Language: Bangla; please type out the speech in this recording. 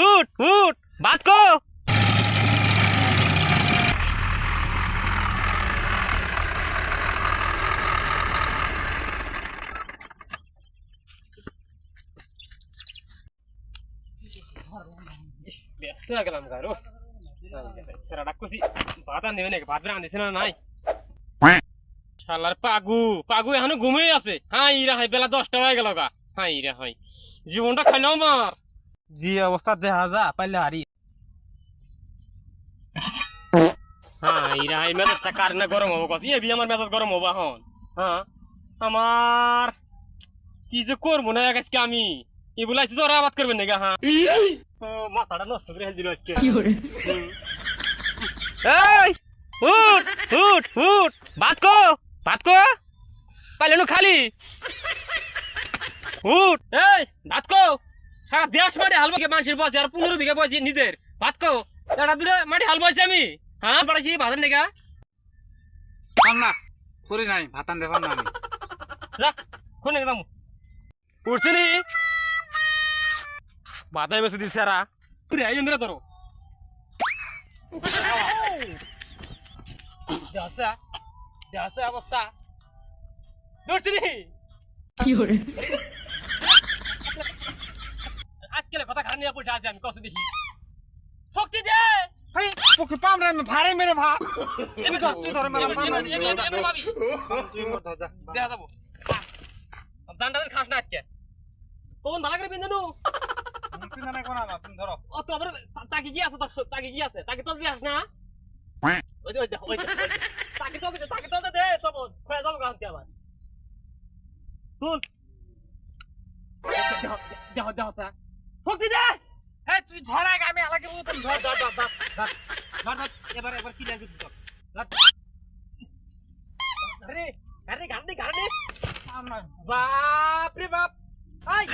উঠ উঠ বাত কো ব্যস্ত হয়ে গেলাম গারো সেরা ডাকুছি ভাত আন দেবে নাকি ভাত বেড়ে আনতেছে না নাই শালার পাগু পাগু এখনো ঘুমিয়ে আছে হাই রা হাই বেলা 10টা হয়ে গেল গা হাই রা হাই জীবনটা খাইলো আমার জি অবস্থা দেখা যা পাইলে হারি হাই রা হাই মেজাজটা কার না গরম হবো কস এবি আমার মেজাজ গরম হবো এখন হ্যাঁ আমার কি যে করবো না আজকে আমি এগুলা জোর আবাদ করবেন নাকি হ্যাঁ তো মাথাটা নষ্ট করে দিল আজকে এই উঠ উঠ উঠ বাত কো পাইলে খালি উঠ এই ভাত কো সারা দেশ মাঠে হাল বসে মানুষের বসে আর 15 বিঘা বসে নিজের ভাত কো এটা দূরে মাঠে হাল বসে আমি হ্যাঁ পাড়াইছি ভাতের নেগা না করি নাই ভাত আনতে পার না আমি যা কোন নেগা যাবো উঠছি নি মাথায় মেসে দিচ্ছে সারা পুরে আই মেরে ধরো দেশে অবস্থা দৌড়ছি নি কি করে আজকাল কথা খারাপ নিয়ে পয়সা আছে আমি কষ্ট দেখি শক্তি দে ভাই ওকে পাম রে ভারে মেরে ভাত এমনি তুই ধরে মেরে এমনি ভাবি দেখা যাবো জানটা খাস না আজকে তখন ভালো করে বিন্দু তুই জানা কোন আপনি ধরো ও তো আবার তাকে কি আছে তাকে কি আছে তাকে তো দিস না ওই তাকে তো দে তো খয়া যাবো গাছ দিয়ে আবার তুল দেহ স্যার শক্তি দে এই তুই ধর আগে আমি আলাকে বলতাম ধর এবার কি লাগবে তুই আরে গাড়ি বাপ রে বাপ আই